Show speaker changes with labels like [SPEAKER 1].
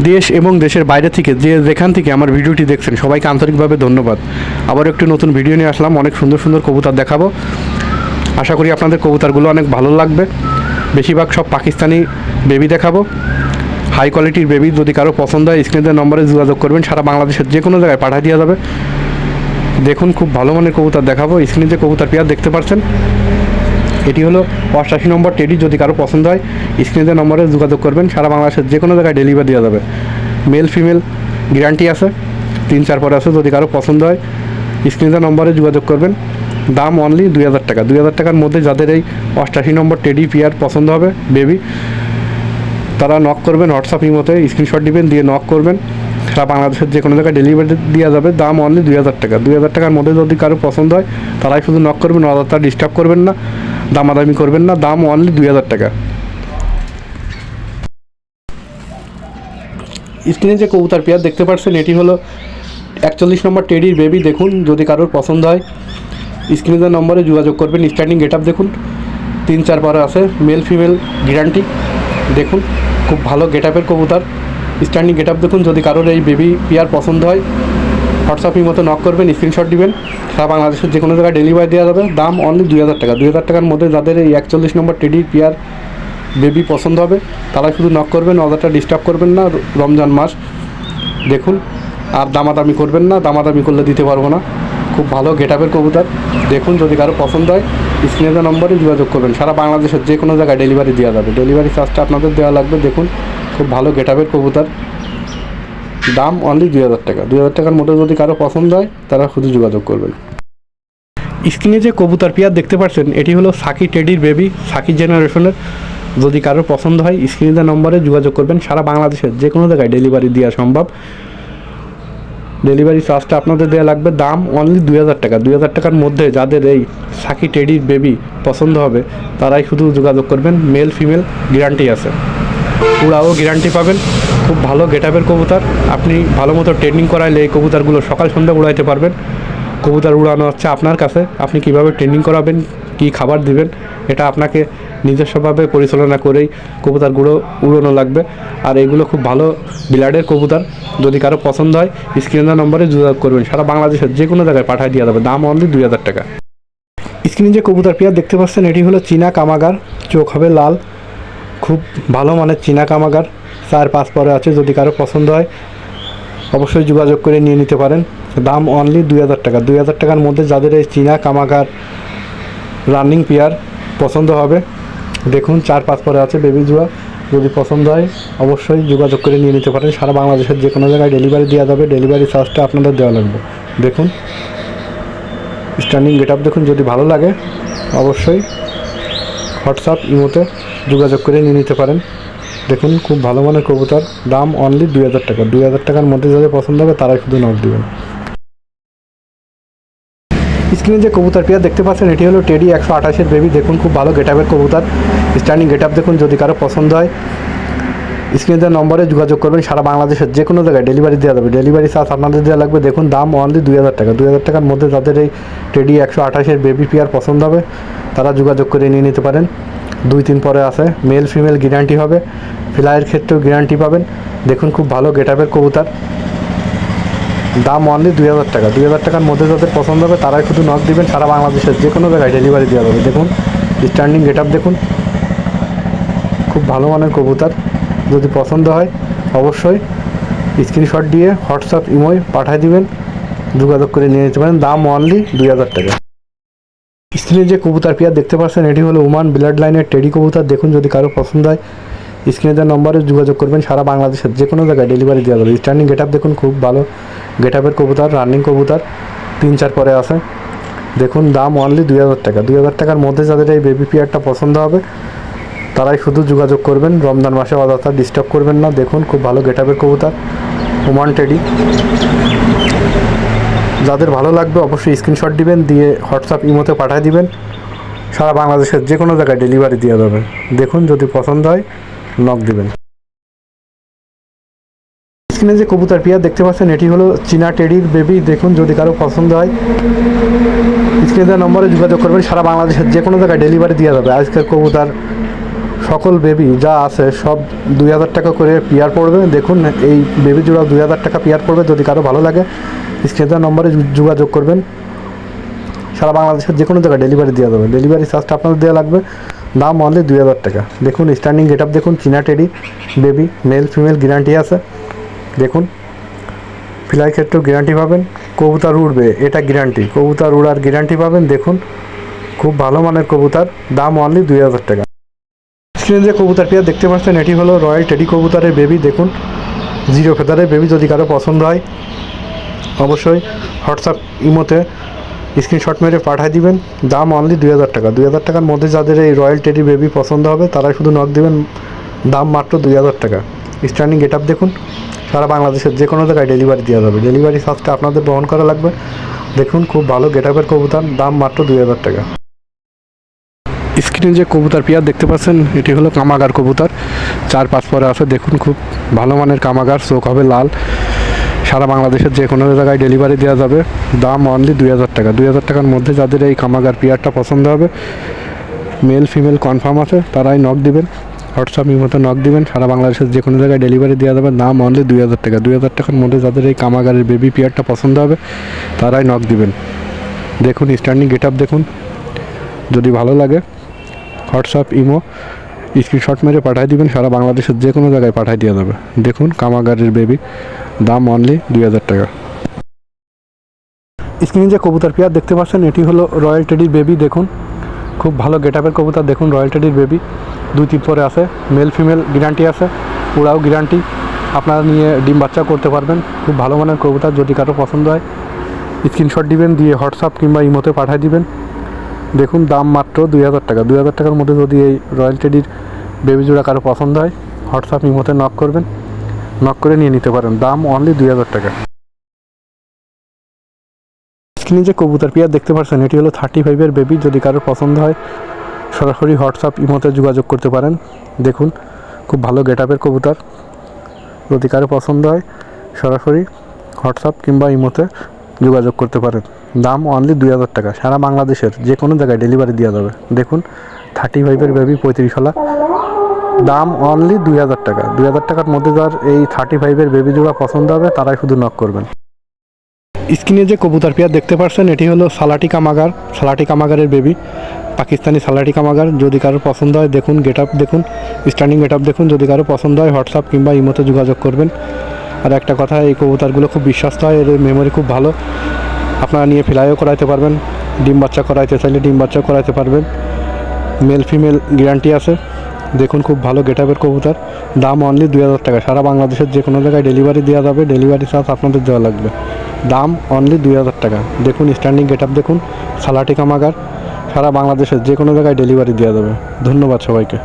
[SPEAKER 1] দেশ এবং দেশের বাইরে থেকে যেখান থেকে আমার ভিডিওটি দেখছেন সবাইকে আন্তরিকভাবে ধন্যবাদ। আবার একটি নতুন ভিডিও নিয়ে আসলাম, অনেক সুন্দর সুন্দর কবুতর দেখাবো। আশা করি আপনাদের কবুতরগুলো অনেক ভালো লাগবে। বেশিরভাগ সব পাকিস্তানি বেবি দেখাবো, হাই কোয়ালিটির বেবি। যদি কারো পছন্দ হয় স্ক্রিনের নম্বরে যোগাযোগ করবেন, সারা বাংলাদেশের যে কোনো জায়গায় পাঠিয়ে দেওয়া যাবে। দেখুন খুব ভালো মানের কবুতর দেখাবো। স্ক্রিনে যে কবুতর পেয়ার দেখতে পাচ্ছেন এটি হলো 88 নম্বর টেডি। যদি কারো পছন্দ হয় স্ক্রিনের নম্বরে যোগাযোগ করবেন, সারা বাংলাদেশের যে কোনো জায়গায় ডেলিভারি দেওয়া যাবে। মেল ফিমেল গ্যারান্টি আছে, 3-4 পরে আছে। যদি কারো পছন্দ হয় স্ক্রিনের নম্বরে যোগাযোগ করবেন। দাম অনলি 2000 টাকা। 2000 টাকার মধ্যে যাদের এই 88 নম্বর টেডি পেয়ার পছন্দ হবে বেবি, তারা নক করবেন, হোয়াটসঅ্যাপ ইমোতে স্ক্রিনশট দিবেন, দিয়ে নক করবেন। সারা বাংলাদেশের যে কোনো জায়গায় ডেলিভারি দেওয়া যাবে। দাম অনলি 2000 টাকা। 2000 টাকার মধ্যে যদি কারো পছন্দ হয় তারাই শুধু নক করবেন, অযথা ডিস্টার্ব করবেন না, দামাদামি করবেন না। দাম অনলি 2000 টাকা। স্ক্রিনে যে কবুতর পেয়ার দেখতে পাচ্ছেন এটি হলো 41 নম্বর টেডির বেবি। দেখুন যদি কারোর পছন্দ হয় স্ক্রিনের নম্বরে যোগাযোগ করবেন। স্ট্যান্ডিং গেট আপ দেখুন, 3-4 পরে আছে। Male female guarantee. দেখুন খুব ভালো গেট আপের কবুতর। স্ট্যান্ডিং গেট আপ দেখুন। যদি কারোর এই বেবি পেয়ার পছন্দ হয় হোয়াটসঅ্যাপের মতো নক করবেন, স্ক্রিনশট দিবেন। সারা বাংলাদেশের যে কোনো জায়গায় ডেলিভারি দেওয়া যাবে। দাম অনলি 2000 টাকা। 2000 টাকার মধ্যে যাদের এই 41 নম্বর টেডির পেয়ার বেবি পছন্দ হবে তারা শুধু নক করবেন, অযথা ডিস্টার্ব করবেন না। রমজান মাস দেখুন, আর দামাদামি করবেন না, দামাদামি করলে দিতে পারবো না। খুব ভালো গেট আপের কবুতর। দেখুন যদি কারো পছন্দ হয় স্ক্রিনের নম্বরে যোগাযোগ করবেন। সারা বাংলাদেশের যে কোনো জায়গায় ডেলিভারি দেওয়া যাবে। ডেলিভারি চার্জটা আপনাদের দেওয়া লাগবে। দেখুন খুব ভালো গেট আপের কবুতর। দাম অনলি 2000 টাকা। 2000 টাকার মধ্যে যদি কারো পছন্দ হয় তারা শুধু যোগাযোগ করবেন। স্ক্রিনে যে কবুতর পেয়ার দেখতে পাচ্ছেন এটি হলো সাকি টেডির বেবি, সাকি জেনারেশনের। যদি কারোর পছন্দ হয় স্ক্রিনের নম্বরে যোগাযোগ করবেন। সারা বাংলাদেশের যে কোনো জায়গায় ডেলিভারি দেওয়া সম্ভব। ডেলিভারি চার্জটা আপনাদের দেওয়া লাগবে। দাম অনলি 2000 টাকা। 2000 টাকার মধ্যে যাদের এই সাকি টেডির বেবি পছন্দ হবে তারাই শুধু যোগাযোগ করবেন। মেল ফিমেল গ্যারান্টি আছে, উড়াও গ্যারান্টি পাবেন। খুব ভালো গেট আপের কবুতর। আপনি ভালো মতো ট্রেনিং করাইলে এই কবুতরগুলো সকাল সন্ধ্যা উড়াইতে পারবেন। কবুতর উড়ানো হচ্ছে আপনার কাছে, আপনি কিভাবে ট্রেনিং করাবেন, কি খাবার দিবেন, এটা আপনাকে নিজস্বভাবে পরিচালনা করেই কবুতরগুলো উড়ানো লাগবে। আর এগুলো খুব ভালো ব্লাডের কবুতর। যদি কারো পছন্দ হয় স্ক্রিনের নম্বরে যোগাযোগ করবেন। সারা বাংলাদেশের যে কোনো জায়গায় পাঠিয়ে দেওয়া যাবে। দাম অনলি 2000 টাকা। স্ক্রিনে যে কবুতর পেয়ার দেখতে পাচ্ছেন এটি হলো চীনা কামাগার। চোখ হবে লাল, খুব ভালো মানের চীনা কামাগার। 4-5 পরে আছে। যদি কারো পছন্দ হয় অবশ্যই যোগাযোগ করে নিয়ে নিতে পারেন। দাম অনলি 2000 টাকা। 2000 টাকার মধ্যে যাদের এই চীনা কামাগার রানিং পেয়ার পছন্দ হবে, দেখুন 4-5 পরে আছে বেবি জোড়া। যদি পছন্দ হয় অবশ্যই যোগাযোগ করে নিয়ে নিতে পারেন। সারা বাংলাদেশের যে কোনো জায়গায় ডেলিভারি দেওয়া যাবে। ডেলিভারি চার্জটা আপনাদের দেওয়া লাগবে। দেখুন স্ট্যান্ডিং গেট আপ দেখুন। যদি ভালো লাগে অবশ্যই হোয়াটসঅ্যাপ ইমোতে যোগাযোগ করে নিয়ে নিতে পারেন। দেখুন খুব ভালো মানের কবুতর। দাম অনলি 2000 টাকা। 2000 টাকার মধ্যে যাদের পছন্দ হবে তারাই শুধু নক দেবেন। স্ক্রিনে যে কবুতর পেয়ার দেখতে পাচ্ছেন এটি হলো টেডি 128-এর বেবি। দেখুন খুব ভালো গেট আপের কবুতর। স্ট্যান্ডিং গেট আপ দেখুন। যদি কারো পছন্দ হয় স্ক্রিনের নম্বরে যোগাযোগ করবেন। সারা বাংলাদেশের যে কোনো জায়গায় ডেলিভারি দেওয়া যাবে। ডেলিভারি চার্জ আপনাদের দেওয়া লাগবে। দেখুন দাম অনলি 2000 টাকা। 2000 টাকার মধ্যে যাদের এই টেডি 128-এর বেবি পেয়ার পছন্দ হবে তারা যোগাযোগ করে নিয়ে নিতে পারেন। 2-3 পরে আছে। মেল ফিমেল গ্যারান্টি হবে, ফ্লাইয়ের ক্ষেত্রেও গ্যারান্টি পাবেন। দেখুন খুব ভালো গেট আপের কবুতর। দাম অনলি 2000 টাকা। 2000 টাকার মধ্যে যাদের পছন্দ হবে তারাই শুধু নক দিবেন। সারা বাংলাদেশের যে কোনো জায়গায় ডেলিভারি দেওয়া যাবে। দেখুন স্ট্যান্ডিং গেট আপ দেখুন। খুব ভালো মানের কবুতর। যদি পছন্দ হয় অবশ্যই স্ক্রিনশট দিয়ে হোয়াটসঅ্যাপ ইমোয় পাঠিয়ে দিবেন, যোগাযোগ করে নিয়ে নিতে পারেন। দাম অনলি 2000 টাকা। স্ক্রিনে যে কবুতর পেয়ার দেখতে পাচ্ছেন এটি হলো ওমান ব্লাড লাইনের টেডি কবুতর। দেখুন যদি কারো পছন্দ হয় স্ক্রিনের নম্বরে যোগাযোগ করবেন। সারা বাংলাদেশের যে কোনো জায়গায় ডেলিভারি দেওয়া যাবে। স্ট্যান্ডিং গেট আপ দেখুন। খুব ভালো গেট আপের কবুতর, রানিং কবুতর। 3-4 পরে আছে। দেখুন দাম অনলি 2000 টাকা। 2000 টাকার মধ্যে যাদের এই বেবি পেয়ারটা পছন্দ হবে তারাই শুধু যোগাযোগ করবেন। রমজান মাসে অযথা ডিস্টার্ব করবেন না। দেখুন খুব ভালো গেট আপের কবুতর, ওমান টেডি। যাদের ভালো লাগবে অবশ্যই স্ক্রিনশট দিবেন, দিয়ে হোয়াটসঅ্যাপ ইমোতে পাঠিয়ে দিবেন। সারা বাংলাদেশের যে কোনো জায়গায় ডেলিভারি দেওয়া যাবে। দেখুন যদি পছন্দ হয় নক দিবেন। স্ক্রিনে যে কবুতর পেয়ার দেখতে পাচ্ছেন এটি হলো চীনা টেডির বেবি। দেখুন যদি কারো পছন্দ হয় স্ক্রিনের নম্বরে যোগাযোগ করবেন। সারা বাংলাদেশের যে কোনো জায়গায় ডেলিভারি দেওয়া যাবে। আজকের কবুতর সকল বেবি যা আছে সব 2000 টাকা করে পেয়ার পড়বে। দেখুন এই বেবি জোড়া 2000 টাকা পেয়ার পড়বে। যদি কারো ভালো লাগে স্ক্রিনের নম্বরে যোগাযোগ করবেন। সারা বাংলাদেশের যে কোনো জায়গায় ডেলিভারি দেওয়া যাবে। ডেলিভারি চার্জটা আপনাদের দেওয়া লাগবে। দাম অনলি 2000 টাকা। দেখুন স্ট্যান্ডিং গেট আপ দেখুন, চীনা teddy baby, male female guarantee আছে। দেখুন ফ্লাই ক্ষেত্রেও গ্যারান্টি পাবেন। কবুতর উড়বে এটা গ্যারান্টি, কবুতর উড়ার গ্যারান্টি পাবেন। দেখুন খুব ভালো মানের কবুতর, দাম অনলি 2000 টাকা। স্ক্রিনে যে কবুতর পেয়ার দেখতে পাচ্ছেন এটি হলো রয়্যাল টেডি কবুতরের বেবি। দেখুন জিরো ফেদারের বেবি। যদি কারো পছন্দ হয় অবশ্যই হোয়াটসঅ্যাপ ইমোতে স্ক্রিনশট মেরে পাঠিয়ে দিবেন। দাম অনলি 2000 টাকা। 2000 টাকার মধ্যে যাদের এই রয়্যাল টেডি বেবি পছন্দ হবে তারাই শুধু নক দিবেন। দাম মাত্র 2000 টাকা। স্ট্যান্ডিং গেট আপ দেখুন, সারা বাংলাদেশের যে কোনো জায়গায় ডেলিভারি দেওয়া যাবে। ডেলিভারি চার্জটা আপনাদের বহন করা লাগবে। দেখুন খুব ভালো গেট আপের কবুতর, দাম মাত্র 2000 টাকা। স্ক্রিনে যে কবুতর পেয়ার দেখতে পাচ্ছেন এটি হলো কামাগার কবুতর, 4-5 পরে আছে। দেখুন খুব ভালো মানের কামাগার, চোখ হবে লাল। সারা বাংলাদেশের যে কোনো জায়গায় ডেলিভারি দেওয়া যাবে। দাম অনলি 2000 টাকা। 2000 টাকার মধ্যে যাদের এই কামাগার পেয়ারটা পছন্দ হবে, মেল ফিমেল কনফার্ম আছে, তারাই নক দিবেন। হোয়াটসঅ্যাপ ইমোতে নক দিবেন। সারা বাংলাদেশের যে কোনো জায়গায় ডেলিভারি দেওয়া যাবে। দাম অনলি 2000 টাকা। 2000 টাকার মধ্যে যাদের এই কামাগারের বেবি পেয়ারটা পছন্দ হবে তারাই নক দিবেন। দেখুন স্ট্যান্ডিং গেট আপ দেখুন, যদি ভালো লাগে হোয়াটসঅ্যাপ ইমো স্ক্রিনশট মেরে পাঠিয়ে দিবেন। সারা বাংলাদেশের যে কোনো জায়গায় পাঠিয়ে দেওয়া যাবে। দেখুন কামাগারের বেবি, দাম অনলি 2000 টাকা। স্ক্রিনে যে কবুতর পেয়ার দেখতে পাচ্ছেন এটি হলো রয়্যাল টেডির বেবি। দেখুন খুব ভালো গেট আপের কবুতর। দেখুন রয়্যাল টেডির বেবি 2-3 পরে আছে, মেল ফিমেল গ্যারান্টি আছে, ওরাও গ্যারান্টি। আপনারা নিয়ে ডিম বাচ্চা করতে পারবেন। খুব ভালো মানের কবুতর। যদি কারো পছন্দ হয় স্ক্রিনশট দিবেন, দিয়ে হোয়াটসঅ্যাপ কিংবা ইমোতে পাঠিয়ে দিবেন। দেখুন দাম মাত্র 2000 টাকা। 2000 টাকার মধ্যে যদি এই রয়্যাল টেডির বেবি জোড়া কারো পছন্দ হয় হোয়াটসঅ্যাপ ইমোতে নক করবেন, নক করে নিয়ে নিতে পারেন। দাম অনলি 2000 টাকা। স্ক্রিনে যে কবুতর পেয়ার দেখতে পাচ্ছেন এটি হলো 35-এর বেবি। যদি কারো পছন্দ হয় সরাসরি হোয়াটসঅ্যাপ ইমোতে যোগাযোগ করতে পারেন। দেখুন খুব ভালো গেট আপের কবুতর। যদি কারো পছন্দ হয় সরাসরি হোয়াটসঅ্যাপ কিংবা ইমোতে যোগাযোগ করতে পারেন। দাম অনলি 2000 টাকা। সারা বাংলাদেশের যে কোনো জায়গায় ডেলিভারি দেওয়া যাবে। দেখুন 35-এর বেবি 35 দাম অনলি 2000 টাকা। 2000 টাকার মধ্যে যার এই 35-এর বেবি জোড়া পছন্দ হবে তারাই শুধু নক করবেন। স্ক্রিনে যে কবুতর পেয়ার দেখতে পাচ্ছেন এটি হলো সালাটি কামাগার। সালাটি কামাগারের বেবি, পাকিস্তানি সালাটি কামাগার। যদি কারো পছন্দ হয় দেখুন গেট আপ দেখুন, স্ট্যান্ডিং গেট আপ দেখুন। যদি কারো পছন্দ হয় হোয়াটসঅ্যাপ কিংবা ইমোতে যোগাযোগ করবেন। আর একটা কথা, এই কবুতরগুলো খুব বিশ্বাস্ত হয়, এর মেমোরি খুব ভালো। আপনারা নিয়ে ফ্লাইও করাইতে পারবেন। ডিম বাচ্চা করাইতে চাইলে ডিম বাচ্চা করাইতে পারবেন। মেল ফিমেল গ্যারান্টি আছে। দেখুন খুব ভালো গেট আপের কবুতর, দাম অনলি 2000 টাকা। সারা বাংলাদেশের যে কোনো জায়গায় ডেলিভারি দেওয়া যাবে। ডেলিভারি চার্জ আপনাদের দেওয়া লাগবে। দাম অনলি 2000 টাকা। দেখুন স্ট্যান্ডিং গেট আপ দেখুন, সালাটি কামাগার। সারা বাংলাদেশের যে কোনো জায়গায় ডেলিভারি দেওয়া যাবে। ধন্যবাদ সবাইকে।